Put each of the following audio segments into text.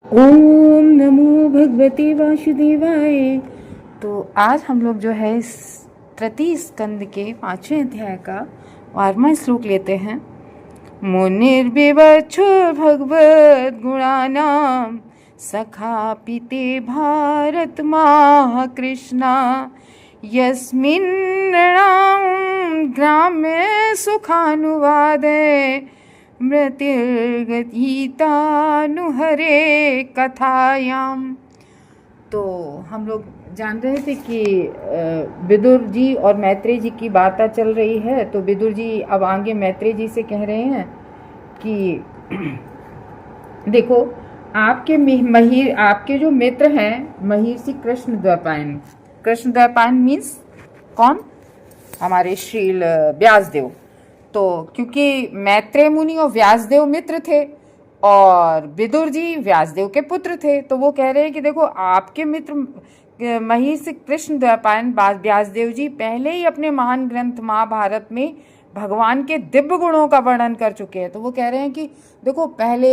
ओम नमो भगवते वासुदेवाय। तो आज हम लोग जो है इस तृतीय स्कंद के 5वें अध्याय का 12वां श्लोक लेते हैं। मुनिर्विवक्षो भगवद गुणानां सखा पीते भारत माह कृष्णा यस्मिन् नृणां ग्राम्य सुखानुवादे मृतिर्गीतानुहरे कथायाम। तो हम लोग जान रहे थे कि विदुर जी और मैत्रेय जी की बातें चल रही है। तो विदुर जी अब आगे मैत्रेय जी से कह रहे हैं कि देखो आपके जो मित्र हैं महर्षि कृष्ण द्वैपायन। कृष्ण द्वैपायन मीन्स कौन? हमारे श्रील व्यासदेव। तो क्योंकि मैत्रेय मुनि और व्यासदेव मित्र थे और विदुर जी व्यासदेव के पुत्र थे, तो वो कह रहे हैं कि देखो आपके मित्र महर्षि कृष्ण द्वैपायन व्यासदेव जी पहले ही अपने महान ग्रंथ महाभारत में भगवान के दिव्य गुणों का वर्णन कर चुके हैं। तो वो कह रहे हैं कि देखो पहले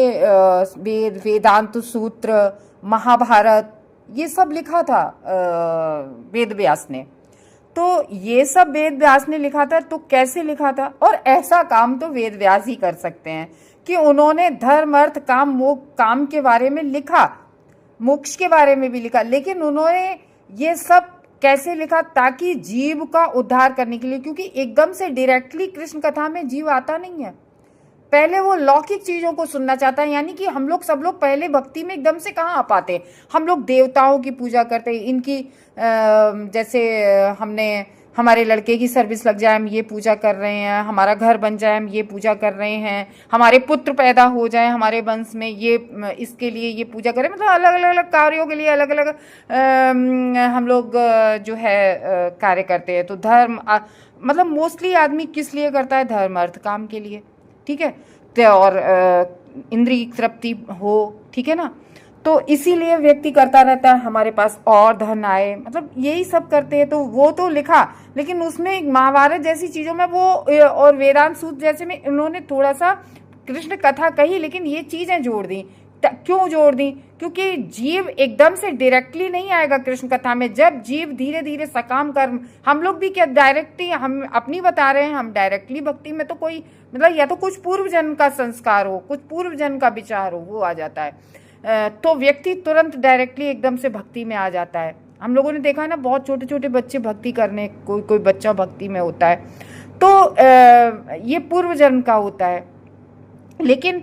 वेदांत सूत्र महाभारत ये सब लिखा था वेद व्यास ने। तो ये सब वेद व्यास ने लिखा था, तो कैसे लिखा था? और ऐसा काम तो वेद व्यास ही कर सकते हैं कि उन्होंने धर्म अर्थ काम मोक्ष काम के बारे में लिखा, मोक्ष के बारे में भी लिखा, लेकिन उन्होंने ये सब कैसे लिखा? ताकि जीव का उद्धार करने के लिए, क्योंकि एकदम से डायरेक्टली कृष्ण कथा में जीव आता नहीं है। पहले वो लौकिक चीजों को सुनना चाहता है। यानी कि हम लोग सब लोग पहले भक्ति में एकदम से कहाँ आ पाते? हम लोग देवताओं की पूजा करते हैं, इनकी जैसे हमने हमारे लड़के की सर्विस लग जाए हम ये पूजा कर रहे हैं, हमारा घर बन जाए हम ये पूजा कर रहे हैं, हमारे पुत्र पैदा हो जाए हमारे वंश में ये इसके लिए ये पूजा करें। मतलब अलग अलग कार्यों के लिए अलग अलग हम लोग जो है कार्य करते हैं। तो धर्म मतलब मोस्टली आदमी किस लिए करता है? धर्म अर्थ काम के लिए, ठीक है। तो और इंद्रिय तृप्ति हो, ठीक है ना। तो इसीलिए व्यक्ति करता रहता है हमारे पास और धन आए, मतलब यही सब करते हैं। तो वो तो लिखा, लेकिन उसमें महाभारत जैसी चीजों में वो और वेदांत सूत्र जैसे में उन्होंने थोड़ा सा कृष्ण कथा कही, लेकिन ये चीजें जोड़ दी। क्यों जोड़ दी? क्योंकि जीव एकदम से डायरेक्टली नहीं आएगा कृष्ण कथा में। जब जीव धीरे धीरे सकाम कर्म, हम लोग भी क्या डायरेक्टली हम अपनी बता रहे हैं, हम डायरेक्टली भक्ति में तो कोई मतलब या तो कुछ पूर्व जन्म का संस्कार हो, कुछ पूर्व जन्म का विचार हो, वो आ जाता है। तो व्यक्ति तुरंत डायरेक्टली एकदम से भक्ति में आ जाता है। हम लोगों ने देखा है ना, बहुत छोटे छोटे बच्चे भक्ति करने, कोई कोई बच्चा भक्ति में होता है, तो ये पूर्व जन्म का होता है। लेकिन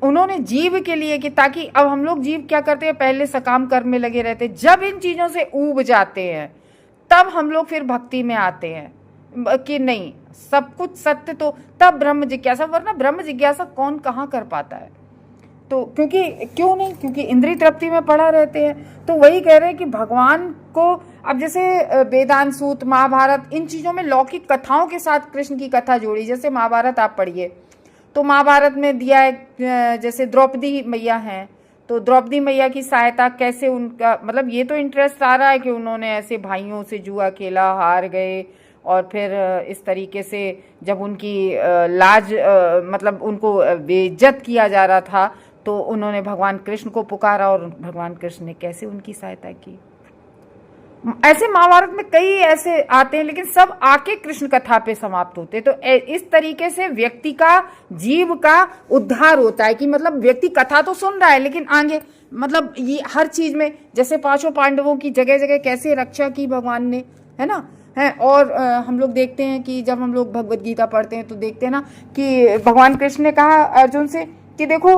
उन्होंने जीव के लिए कि ताकि अब हम लोग जीव क्या करते हैं, पहले सकाम कर्म में लगे रहते हैं, जब इन चीजों से ऊब जाते हैं तब हम लोग फिर भक्ति में आते हैं कि नहीं सब कुछ सत्य, तो तब ब्रह्म जिज्ञासा। वरना ब्रह्म जिज्ञासा कौन कहाँ कर पाता है? तो क्यों नहीं? क्योंकि इंद्रिय तृप्ति में पड़ा रहते हैं। तो वही कह रहे हैं कि भगवान को अब जैसे वेदांत सूत्र महाभारत इन चीजों में लौकिक कथाओं के साथ कृष्ण की कथा जोड़ी। जैसे महाभारत आप पढ़िए तो महाभारत में दिया है, जैसे द्रौपदी मैया हैं, तो द्रौपदी मैया की सहायता कैसे उनका मतलब ये तो इंटरेस्ट आ रहा है कि उन्होंने ऐसे भाइयों से जुआ खेला, हार गए, और फिर इस तरीके से जब उनकी लाज मतलब उनको बेइज्जत किया जा रहा था, तो उन्होंने भगवान कृष्ण को पुकारा और भगवान कृष्ण ने कैसे उनकी सहायता की। ऐसे महाभारत में कई ऐसे आते हैं, लेकिन सब आके कृष्ण कथा पे समाप्त होते हैं। तो इस तरीके से व्यक्ति का, जीव का उद्धार होता है कि मतलब व्यक्ति कथा तो सुन रहा है, लेकिन आगे मतलब ये हर चीज में, जैसे पांचों पांडवों की जगह जगह कैसे रक्षा की भगवान ने, है ना, है। और हम लोग देखते हैं कि जब हम लोग भगवत गीता पढ़ते हैं तो देखते हैं ना कि भगवान कृष्ण ने कहा अर्जुन से कि देखो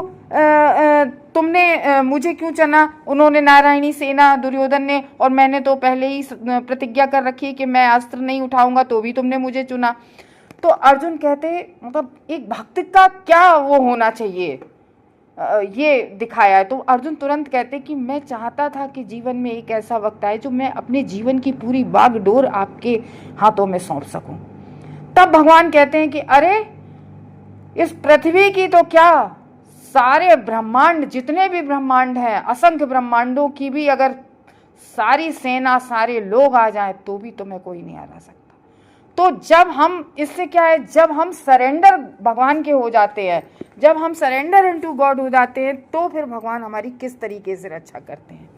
तुमने मुझे क्यों चुना? उन्होंने नारायणी सेना दुर्योधन ने, और मैंने तो पहले ही प्रतिज्ञा कर रखी है कि मैं अस्त्र नहीं उठाऊंगा, तो भी तुमने मुझे चुना। तो अर्जुन कहते मतलब एक भक्त का क्या वो होना चाहिए, ये दिखाया है। तो अर्जुन तुरंत कहते कि मैं चाहता था कि जीवन में एक ऐसा वक्त आए जो मैं अपने जीवन की पूरी बागडोर आपके हाथों में सौंप सकूं। तब भगवान कहते हैं कि अरे इस पृथ्वी की तो क्या, सारे ब्रह्मांड, जितने भी ब्रह्मांड हैं, असंख्य ब्रह्मांडों की भी अगर सारी सेना, सारे लोग आ जाएं तो भी तुम्हें कोई नहीं हरा सकता। तो जब हम, इससे क्या है, जब हम सरेंडर भगवान के हो जाते हैं, जब हम सरेंडर इनटू गॉड हो जाते हैं, तो फिर भगवान हमारी किस तरीके से रक्षा करते हैं।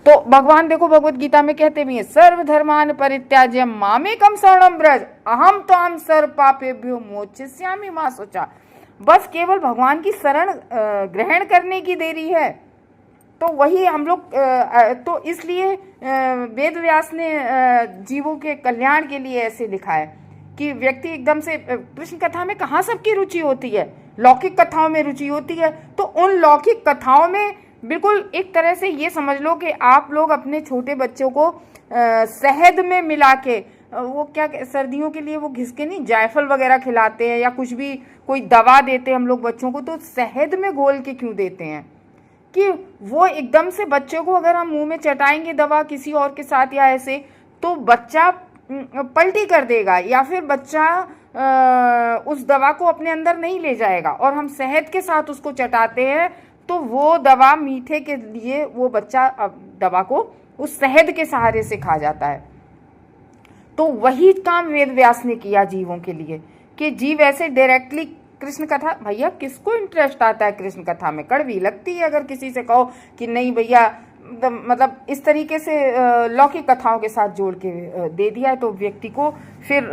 तो भगवान देखो भगवत गीता में कहते भी हैं, सर्व धर्मान परित्याज्य मामेकम शरणम व्रज अहम त्वाम सर्व पापेभ्यो मोक्षयिष्यामि मा शुचा। बस केवल भगवान की शरण ग्रहण करने की देरी है। तो वही हम लोग, तो इसलिए वेद व्यास ने जीवों के कल्याण के लिए ऐसे लिखा है कि व्यक्ति एकदम से, कृष्ण कथा में कहाँ सबकी रुचि होती है, लौकिक कथाओं में रुचि होती है। तो उन लौकिक कथाओं में बिल्कुल एक तरह से ये समझ लो कि आप लोग अपने छोटे बच्चों को शहद में मिला के, वो क्या सर्दियों के लिए वो घिसके नहीं, जायफल वगैरह खिलाते हैं या कुछ भी कोई दवा देते हैं हम लोग बच्चों को, तो शहद में घोल के क्यों देते हैं कि वो एकदम से बच्चों को, अगर हम मुंह में चटाएंगे दवा किसी और के साथ या ऐसे, तो बच्चा पलटी कर देगा या फिर बच्चा उस दवा को अपने अंदर नहीं ले जाएगा। और हम शहद के साथ उसको चटाते हैं तो वो दवा मीठे के लिए वो बच्चा दवा को उस शहद के सहारे से खा जाता है। तो वही काम वेद व्यास ने किया जीवों के लिए कि जीव ऐसे डायरेक्टली कृष्ण कथा, भैया किसको इंटरेस्ट आता है कृष्ण कथा में, कड़वी लगती है अगर किसी से कहो कि नहीं भैया, मतलब इस तरीके से लौकिक कथाओं के साथ जोड़ के दे दिया है, तो व्यक्ति को फिर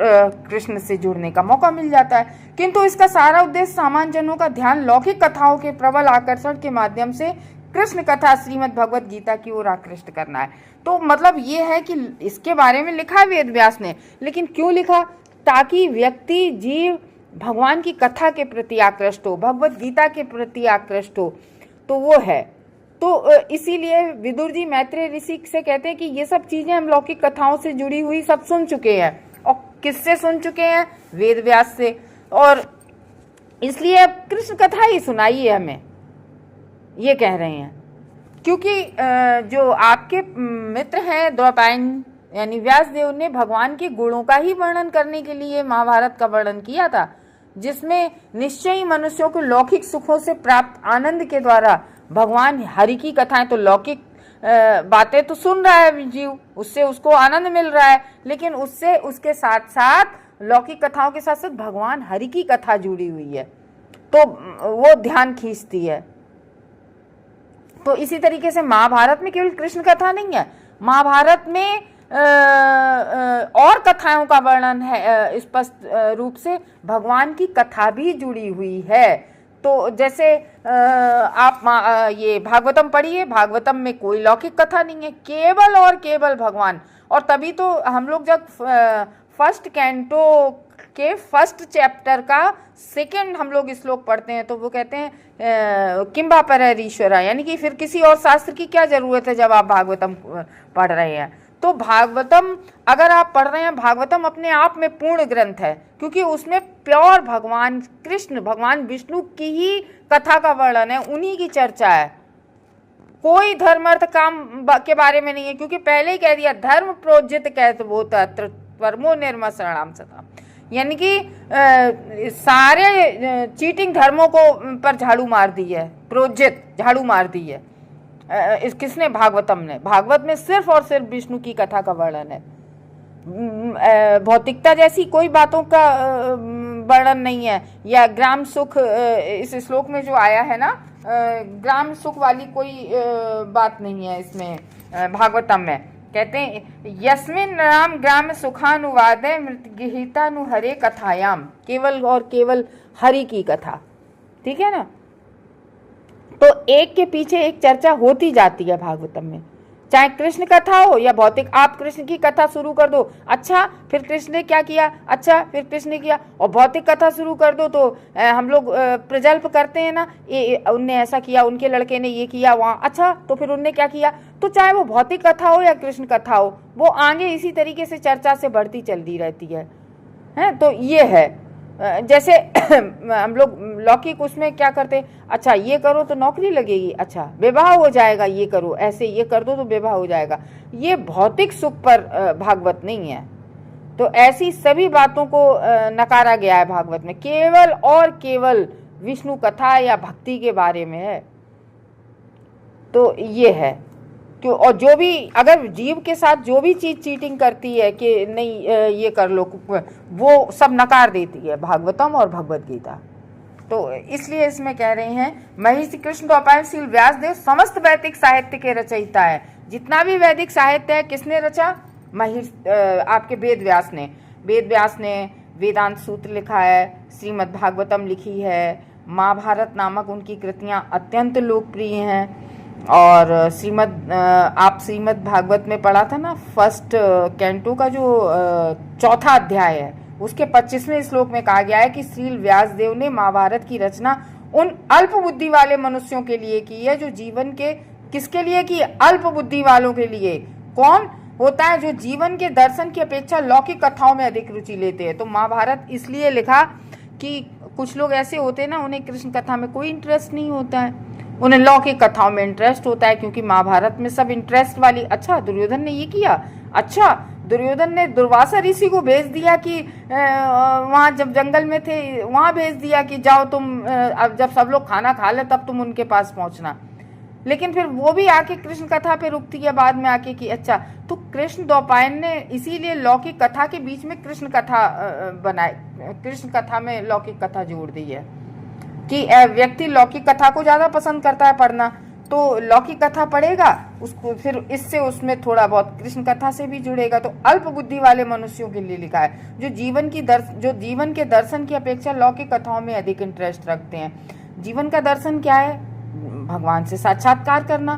कृष्ण से जुड़ने का मौका मिल जाता है। किंतु इसका सारा उद्देश्य सामान्य जनों का ध्यान लौकिक कथाओं के प्रबल आकर्षण के माध्यम से कृष्ण कथा श्रीमद् भगवत गीता की ओर आकृष्ट करना है। तो मतलब ये है कि इसके बारे में लिखा है वेद व्यास ने, लेकिन क्यों लिखा, ताकि व्यक्ति जीव भगवान की कथा के प्रति आकृष्ट हो, भगवत गीता के प्रति आकृष्ट हो। तो वो है, तो इसीलिए विदुर जी मैत्रेय ऋषि से कहते हैं कि ये सब चीजें हम लौकिक कथाओं से जुड़ी हुई सब सुन चुके हैं। और किससे सुन चुके हैं, वेद व्यास से। और इसलिए अब कृष्ण कथा ही सुनाई है हमें, ये कह रहे हैं। क्योंकि जो आपके मित्र हैं द्वैपायन यानी व्यास देव ने भगवान के गुणों का ही वर्णन करने के लिए महाभारत का वर्णन किया था, जिसमें निश्चय ही मनुष्यों को लौकिक सुखों से प्राप्त आनंद के द्वारा भगवान हरि की कथाएं, तो लौकिक बातें तो सुन रहा है जीव, उससे उसको आनंद मिल रहा है, लेकिन उससे उसके साथ साथ लौकिक कथाओं के साथ साथ भगवान हरि की कथा जुड़ी हुई है, तो वो ध्यान खींचती है। तो इसी तरीके से महाभारत में केवल कृष्ण कथा नहीं है, महाभारत में और कथाओं का वर्णन है, स्पष्ट रूप से भगवान की कथा भी जुड़ी हुई है। तो जैसे आप ये भागवतम पढ़िए, भागवतम में कोई लौकिक कथा नहीं है, केवल और केवल भगवान। और तभी तो हम लोग जब फर्स्ट कैंटो के फर्स्ट चैप्टर का सेकंड हम लोग श्लोक पढ़ते हैं तो वो कहते हैं किम्बा पर ईश्वरा, यानी कि फिर किसी और शास्त्र की क्या जरूरत है जब आप भागवतम पढ़ रहे हैं। तो भागवतम अगर आप पढ़ रहे हैं, भागवतम अपने आप में पूर्ण ग्रंथ है, क्योंकि उसमें प्योर भगवान कृष्ण, भगवान विष्णु की ही कथा का वर्णन है, उन्हीं की चर्चा है। कोई धर्म अर्थ काम के बारे में नहीं है, क्योंकि पहले ही कह दिया धर्म प्रोज्जित कहत वो परमो निर्मल शरणाम सता, यानी कि सारे चीटिंग धर्मों को पर झाड़ू मार दी है, प्रोज्जित झाड़ू मार दी है किसने, भागवतम ने। भागवत में सिर्फ और सिर्फ विष्णु की कथा का वर्णन है, भौतिकता जैसी कोई बातों का वर्णन नहीं है, या ग्राम सुख इस श्लोक में जो आया है ना, ग्राम सुख वाली कोई बात नहीं है इसमें भागवतम में। कहते हैं यस्मिन राम ग्राम सुखानुवादे मृतगीतानु हरे कथायाम, केवल और केवल हरि की कथा, ठीक है ना। तो एक के पीछे एक चर्चा होती जाती है भागवतम में, चाहे कृष्ण कथा हो या भौतिक। आप कृष्ण की कथा शुरू कर दो, अच्छा फिर कृष्ण ने क्या किया, अच्छा फिर कृष्ण ने किया, और भौतिक कथा शुरू कर दो तो हम लोग प्रजल्प करते हैं ना, उनने ऐसा किया, उनके लड़के ने ये किया वहाँ, अच्छा तो फिर उनने क्या किया। तो चाहे वो भौतिक कथा हो या कृष्ण कथा हो, वो आगे इसी तरीके से चर्चा से बढ़ती चलती रहती है। तो ये है जैसे हम लोग लौकिक उसमें क्या करते, अच्छा ये करो तो नौकरी लगेगी, अच्छा विवाह हो जाएगा, ये करो, ऐसे ये कर दो तो विवाह हो जाएगा। ये भौतिक सुख पर भागवत नहीं है। तो ऐसी सभी बातों को नकारा गया है भागवत में, केवल और केवल विष्णु कथा या भक्ति के बारे में है। तो ये है। क्यों, और जो भी अगर जीव के साथ जो भी चीज चीटिंग करती है कि नहीं ये कर लो, वो सब नकार देती है भागवतम और भगवत गीता। तो इसलिए इसमें कह रहे हैं महर्षि कृष्ण द्वैपायन श्रील व्यासदेव समस्त वैदिक साहित्य के रचयिता है। जितना भी वैदिक साहित्य है किसने रचा? आपके वेद व्यास ने। वेद व्यास ने वेदांत सूत्र लिखा है, श्रीमद् भागवतम लिखी है, महाभारत नामक उनकी कृतियां अत्यंत लोकप्रिय हैं। और आप श्रीमद् भागवत में पढ़ा था ना, फर्स्ट कैंटो का जो चौथा अध्याय है, उसके 25वें श्लोक में कहा गया है कि श्रील व्यासदेव ने महाभारत की रचना उन अल्प बुद्धि वाले मनुष्यों के लिए की है जो जीवन के, किसके लिए की? अल्प बुद्धि वालों के लिए। कौन होता है? जो जीवन के दर्शन की अपेक्षा लौकिक कथाओं में अधिक रुचि लेते हैं। तो महाभारत इसलिए लिखा कि कुछ लोग ऐसे होते हैं ना, उन्हें कृष्ण कथा में कोई इंटरेस्ट नहीं होता है, उन्हें लौकिक कथाओं में इंटरेस्ट होता है, क्योंकि महाभारत में सब इंटरेस्ट वाली। अच्छा दुर्योधन ने ये किया, अच्छा दुर्योधन ने दुर्वासा ऋषि को भेज दिया कि वहां जब जंगल में थे वहां भेज दिया कि जाओ तुम, अब जब सब लोग खाना खा ले तब तुम उनके पास पहुंचना। लेकिन फिर वो भी आके कृष्ण कथा पे रुकती है बाद में आके कि अच्छा, तो कृष्ण द्वैपायन ने इसीलिए लौकिक कथा के बीच में कृष्ण कथा बनाए, कृष्ण कथा में लौकिक कथा जोड़ दी है कि व्यक्ति लौकिक कथा को ज्यादा पसंद करता है पढ़ना, तो लौकिक कथा पढ़ेगा, उसको फिर इससे उसमें थोड़ा बहुत कृष्ण कथा से भी जुड़ेगा। तो अल्प बुद्धि वाले मनुष्यों के लिए लिखा है, जो जीवन के दर्शन की अपेक्षा लौकिक कथाओं में अधिक इंटरेस्ट रखते हैं। जीवन का दर्शन क्या है? भगवान से साक्षात्कार करना,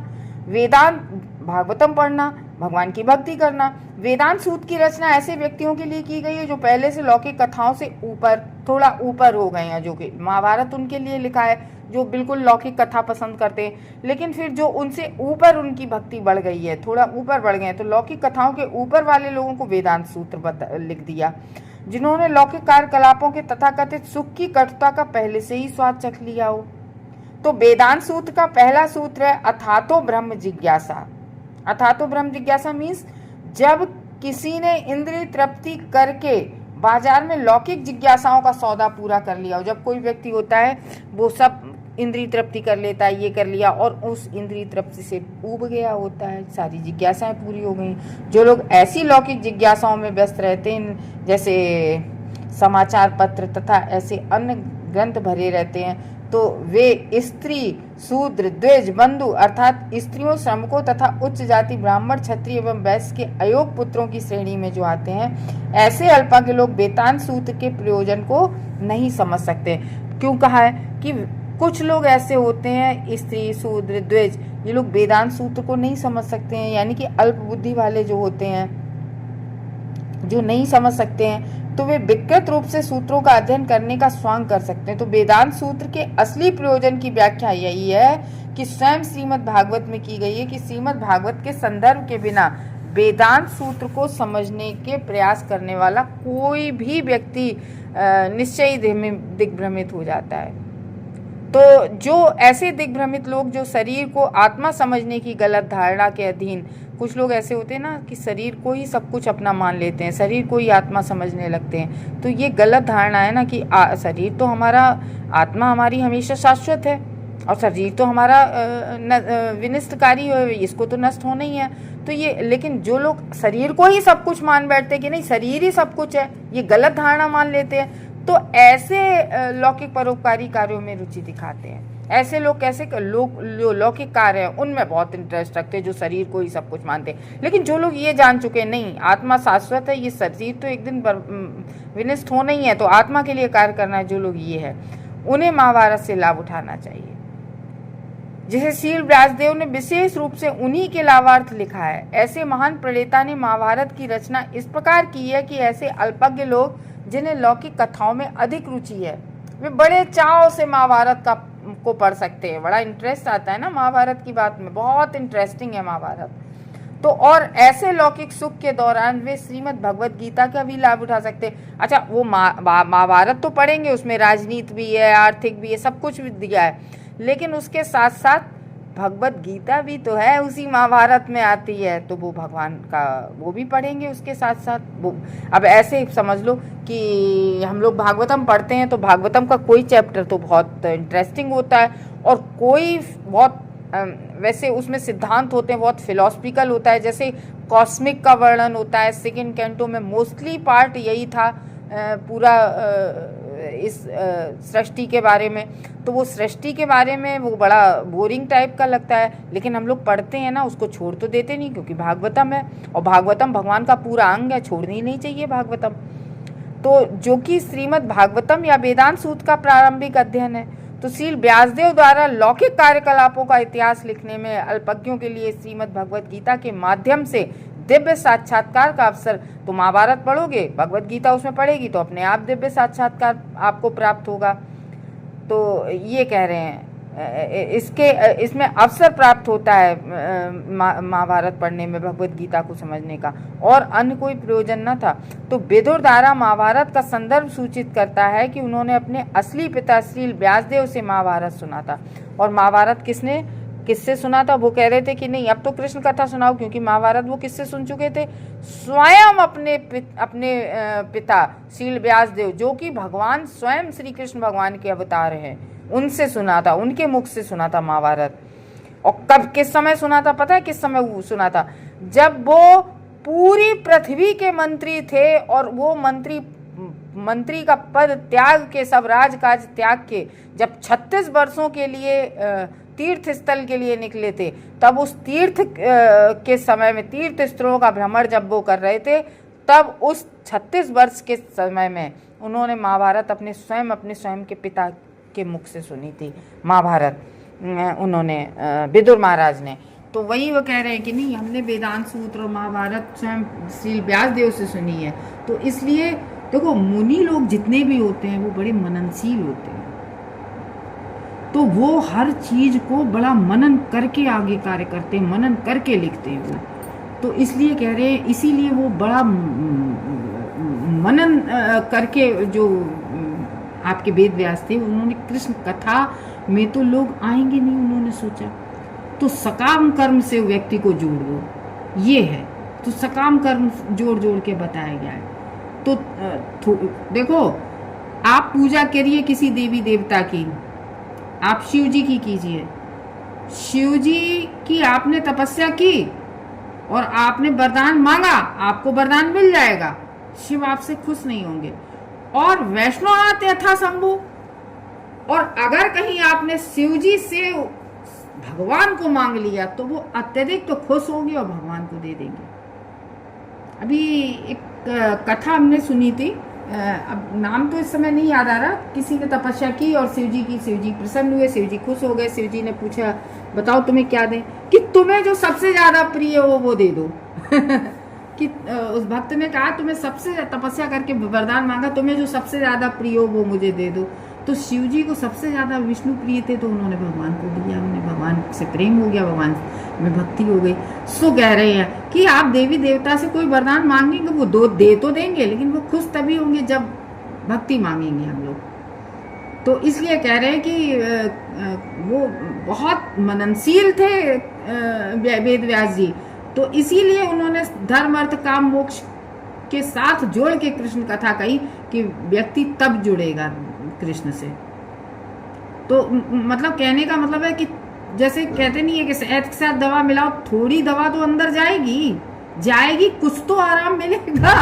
वेदांत भागवतम पढ़ना, भगवान की भक्ति करना। वेदांत सूत्र की रचना ऐसे व्यक्तियों के लिए की गई है जो पहले से लौकिक कथाओं से थोड़ा ऊपर हो गए हैं, जो कि महाभारत उनके लिए लिखा है जो बिल्कुल लौकिक कथा पसंद करते हैं। लेकिन फिर जो उनसे ऊपर उनकी भक्ति बढ़ गई है, थोड़ा ऊपर बढ़ गए हैं, तो लौकिक कथाओं के ऊपर वाले लोगों को वेदांत सूत्र लिख दिया, जिन्होंने लौकिक कार्यकलापों के तथाकथित सुख की कटुता का पहले से ही स्वाद चख लिया हो। तो वेदांत सूत्र का पहला सूत्र है अथातो ब्रह्म जिज्ञासा। अथातो ब्रह्म जिज्ञासा मीन्स जब किसी ने इंद्रिय तृप्ति करके बाजार में लौकिक जिज्ञासाओं का सौदा पूरा कर लिया हो। जब कोई व्यक्ति होता है वो सब इंद्रिय तृप्ति कर लेता है, ये कर लिया, और उस इंद्रिय तृप्ति से ऊब गया होता है, सारी जिज्ञासाएं पूरी हो गई। जो लोग ऐसी लौकिक जिज्ञासाओं में व्यस्त रहते हैं, जैसे समाचार पत्र तथा ऐसे अन्य ग्रंथ भरे रहते हैं, तो वे स्त्री शूद्र द्विज बंधु अर्थात स्त्रियों श्रमिकों तथा उच्च जाति ब्राह्मण क्षत्रिय एवं वैश्य के अयोग पुत्रों की श्रेणी में जो आते हैं, ऐसे अल्पज्ञ लोग वेदांत सूत्र के प्रयोजन को नहीं समझ सकते। क्यों कहा है कि कुछ लोग ऐसे होते हैं, स्त्री शूद्र द्विज, ये लोग वेदांत सूत्र को नहीं समझ सकते हैं, यानी कि अल्प बुद्धि वाले जो होते हैं, जो नहीं समझ सकते हैं, तो वे विकृत रूप से सूत्रों का अध्ययन करने का स्वांग कर सकते हैं। तो वेदांत सूत्र के असली प्रयोजन की व्याख्या यही है कि स्वयं श्रीमद् भागवत में की गई है कि श्रीमद् भागवत के संदर्भ के बिना वेदांत सूत्र को समझने के प्रयास करने वाला कोई भी व्यक्ति निश्चय ही दिग्भ्रमित हो जाता है। तो जो ऐसे दिग्भ्रमित लोग जो शरीर को आत्मा समझने की गलत धारणा के अधीन, कुछ लोग ऐसे होते हैं ना कि शरीर को ही सब कुछ अपना मान लेते हैं, शरीर को ही आत्मा समझने लगते हैं, तो ये गलत धारणा है ना कि शरीर तो हमारा, आत्मा हमारी हमेशा शाश्वत है और शरीर तो हमारा विनष्टकारी है, इसको तो नष्ट होना ही है। तो ये, लेकिन जो लोग शरीर को ही सब कुछ मान बैठते हैं कि नहीं शरीर ही सब कुछ है, ये गलत धारणा मान लेते हैं, तो ऐसे लौकिक परोपकारी कार्यों में रुचि दिखाते हैं। ऐसे लोग कैसे लोग जो लौकिक कार्य है उनमें बहुत इंटरेस्ट रखते हैं, जो शरीर को ही सब कुछ मानते हैं। लेकिन जो लोग ये जान चुके हैं नहीं आत्मा शाश्वत है, ये शरीर तो एक दिन विनष्ट होना ही है, तो आत्मा के लिए कार्य करना है, जो लोग ये है उन्हें महाभारत से लाभ उठाना चाहिए। जिसे श्रील व्यासदेव ने विशेष रूप से उन्हीं के लाभार्थ लिखा है। ऐसे महान प्रणेता ने महाभारत की रचना इस प्रकार की है कि ऐसे अल्पज्ञ लोग जिन्हें लौकिक कथाओं में अधिक रुचि है, वे बड़े चाव से महाभारत को पढ़ सकते हैं। बड़ा इंटरेस्ट आता है ना महाभारत की बात में, बहुत इंटरेस्टिंग है महाभारत। तो और ऐसे लौकिक सुख के दौरान वे श्रीमद् भगवत गीता का भी लाभ उठा सकते हैं। अच्छा, वो महाभारत तो पढ़ेंगे, उसमें राजनीति भी है, आर्थिक भी है, सब कुछ भी दिया है, लेकिन उसके साथ साथ भगवत गीता भी तो है, उसी महाभारत में आती है, तो वो भगवान का वो भी पढ़ेंगे उसके साथ साथ। वो अब ऐसे समझ लो कि हम लोग भागवतम पढ़ते हैं, तो भागवतम का कोई चैप्टर तो बहुत इंटरेस्टिंग होता है और कोई बहुत वैसे उसमें सिद्धांत होते हैं, बहुत फिलोसफिकल होता है, जैसे कॉस्मिक का वर्णन होता है सेकंड कैंटो में। मोस्टली पार्ट यही था पूरा इस सृष्टि के बारे में। तो वो सृष्टि के बारे में वो बड़ा बोरिंग टाइप का लगता है, लेकिन हम लोग पढ़ते हैं ना, उसको छोड़ तो देते नहीं, क्योंकि भागवतम है और भागवतम भगवान का पूरा अंग है, छोड़नी ही नहीं चाहिए भागवतम। तो जो कि श्रीमद् भागवतम या वेदांत सूत्र का प्रारंभिक अध्ययन है। तो श्रील व्यासदेव द्वारा लौकिक कार्यकलापों का इतिहास लिखने में अल्पज्ञों के लिए श्रीमद् भगवद गीता के माध्यम से दिव्य साक्षात्कार का अवसर। तो महाभारत पढ़ोगे, भगवद गीता उसमें पढ़ेगी, तो अपने आप दिव्य साक्षात्कार आपको प्राप्त होगा। तो ये कह रहे हैं इसमें अवसर प्राप्त होता है महाभारत पढ़ने में, भगवद गीता को समझने का, और अन्य कोई प्रयोजन न था। तो विदुर द्वारा महाभारत का संदर्भ सूचित करता है कि उन्होंने अपने असली पिता श्रील व्यासदेव से महाभारत सुना था। और महाभारत किससे सुना था? वो कह रहे थे कि नहीं, अब तो कृष्ण कथा सुनाओ, क्योंकि महाभारत वो किससे सुन चुके थे? स्वयं अपने पिता श्रील व्यासदेव, जो कि भगवान स्वयं श्री कृष्ण भगवान के अवतार हैं, उनसे सुना था, उनके मुख से सुना था महाभारत। और कब, किस समय सुना था? पता है किस समय वो सुना था? जब वो पूरी पृथ्वी के मंत्री थे और वो मंत्री का पद त्याग के, सब राजकाज त्याग के, जब 36 वर्षों के लिए तीर्थ स्थल के लिए निकले थे, तब उस तीर्थ के समय में, तीर्थ स्थलों का भ्रमण जब वो कर रहे थे, तब उस 36 वर्ष के समय में उन्होंने महाभारत अपने स्वयं के पिता के मुख से सुनी थी महाभारत, उन्होंने विदुर महाराज ने। तो वही वो कह रहे हैं कि नहीं, हमने वेदांत सूत्र और महाभारत स्वयं श्री व्यासदेव से सुनी है। तो इसलिए देखो, मुनि लोग जितने भी होते हैं वो बड़े मननशील होते हैं, तो वो हर चीज को बड़ा मनन करके आगे कार्य करते हैं, मनन करके लिखते हैं वो। तो इसलिए कह रहे हैं, इसीलिए वो बड़ा मनन करके, जो आपके वेद व्यास थे, उन्होंने कृष्ण कथा में तो लोग आएंगे नहीं, उन्होंने सोचा तो सकाम कर्म से व्यक्ति को जोड़ दो, ये है। तो सकाम कर्म जोड़ के बताया गया है। तो देखो, आप पूजा करिए किसी देवी देवता की, आप शिव जी की कीजिए, शिव जी की आपने तपस्या की और आपने वरदान मांगा, आपको वरदान मिल जाएगा, शिव आपसे खुश नहीं होंगे। और वैष्णवनाथ यथा शंभु, और अगर कहीं आपने शिव जी से भगवान को मांग लिया तो वो अत्यधिक तो खुश होंगे और भगवान को दे देंगे। अभी एक कथा हमने सुनी थी, अब नाम तो इस समय नहीं याद आ रहा, किसी ने तपस्या की और शिव जी प्रसन्न हुए, शिव जी खुश हो गए। शिव जी ने पूछा, बताओ तुम्हें क्या दें? कि तुम्हें जो सबसे ज्यादा प्रिय हो वो दे दो। कि उस भक्त ने कहा, तुम्हें सबसे तपस्या करके वरदान मांगा, तुम्हें जो सबसे ज्यादा प्रिय हो वो मुझे दे दो। तो शिव जी को सबसे ज्यादा विष्णु प्रिय थे, तो उन्होंने भगवान को दिया, उन्हें भगवान से प्रेम हो गया, भगवान में भक्ति हो गई। सो कह रहे हैं कि आप देवी देवता से कोई वरदान मांगेंगे, वो दे तो देंगे, लेकिन वो खुश तभी होंगे जब भक्ति मांगेंगे हम लोग। तो इसलिए कह रहे हैं कि वो बहुत मननशील थे वेद व्यास जी। तो इसीलिए उन्होंने धर्म अर्थ काम मोक्ष के साथ जोड़ के कृष्ण कथा कही कि व्यक्ति तब जुड़ेगा कृष्ण से। तो मतलब कहने का मतलब है कि जैसे कहते नहीं है कि शहद के साथ दवा मिलाओ, थोड़ी दवा तो अंदर जाएगी, कुछ तो आराम मिलेगा,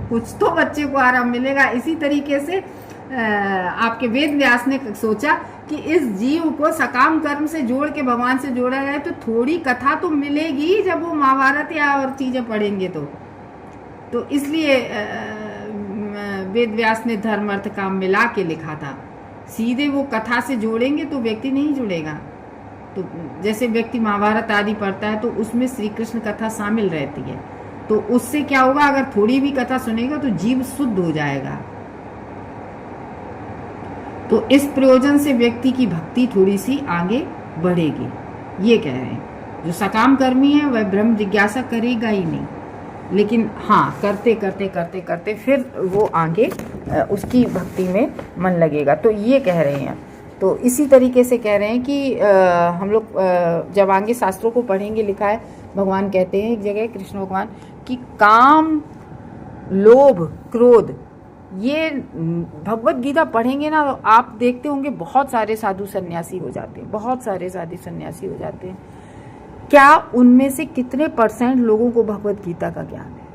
कुछ तो बच्चे को आराम मिलेगा। इसी तरीके से आपके वेद व्यास ने सोचा कि इस जीव को सकाम कर्म से जोड़ के भगवान से जोड़ा जाए, तो थोड़ी कथा तो मिलेगी जब वो महाभारत या और चीजें पढ़ेंगे तो इसलिए वेद व्यास ने धर्म अर्थ काम मिला के लिखा था। सीधे वो कथा से जोड़ेंगे तो व्यक्ति नहीं जुड़ेगा। तो जैसे व्यक्ति महाभारत आदि पढ़ता है तो उसमें श्री कृष्ण कथा शामिल रहती है, तो उससे क्या होगा, अगर थोड़ी भी कथा सुनेगा तो जीव शुद्ध हो जाएगा। तो इस प्रयोजन से व्यक्ति की भक्ति थोड़ी सी आगे बढ़ेगी, ये कह रहे हैं। जो सकाम कर्मी है वह ब्रह्म जिज्ञासा करेगा ही नहीं, लेकिन हाँ, करते फिर वो आगे उसकी भक्ति में मन लगेगा। तो ये कह रहे हैं। तो इसी तरीके से कह रहे हैं कि हम लोग जब आगे शास्त्रों को पढ़ेंगे, लिखा है, भगवान कहते हैं एक जगह, कृष्ण भगवान, कि काम, लोभ, क्रोध, ये भगवत गीता पढ़ेंगे ना तो आप देखते होंगे बहुत सारे साधु सन्यासी हो जाते हैं, बहुत सारे साधु सन्यासी हो जाते हैं। क्या उनमें से कितने % लोगों को भगवत गीता का ज्ञान है?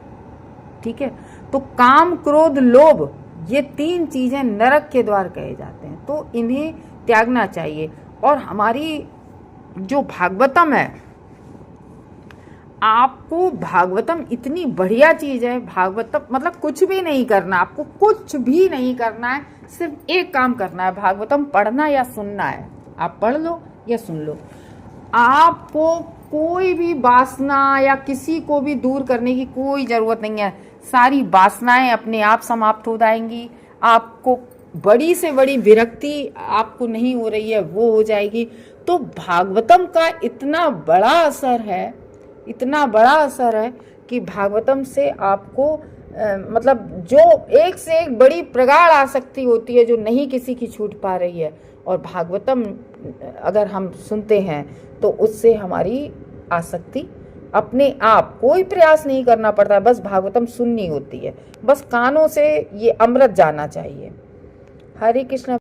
ठीक है, तो काम क्रोध लोभ ये 3 चीजें नरक के द्वार कहे जाते हैं, तो इन्हें त्यागना चाहिए। और हमारी जो भागवतम है, आपको भागवतम इतनी बढ़िया चीज है। भागवतम मतलब कुछ भी नहीं करना, आपको कुछ भी नहीं करना है, सिर्फ एक काम करना है, भागवतम पढ़ना या सुनना है। आप पढ़ लो या सुन लो, आपको कोई भी वासना या किसी को भी दूर करने की कोई जरूरत नहीं है। सारी वासनाएं अपने आप समाप्त हो जाएंगी। आपको बड़ी से बड़ी विरक्ति आपको नहीं हो रही है, वो हो जाएगी। तो भागवतम का इतना बड़ा असर है, इतना बड़ा असर है कि भागवतम से आपको मतलब जो एक से एक बड़ी प्रगाढ़ आसक्ति होती है जो नहीं किसी की छूट पा रही है, और भागवतम अगर हम सुनते हैं तो उससे हमारी आसक्ति अपने आप, कोई प्रयास नहीं करना पड़ता, बस भागवतम सुननी होती है, बस कानों से ये अमृत जाना चाहिए। हरे कृष्ण।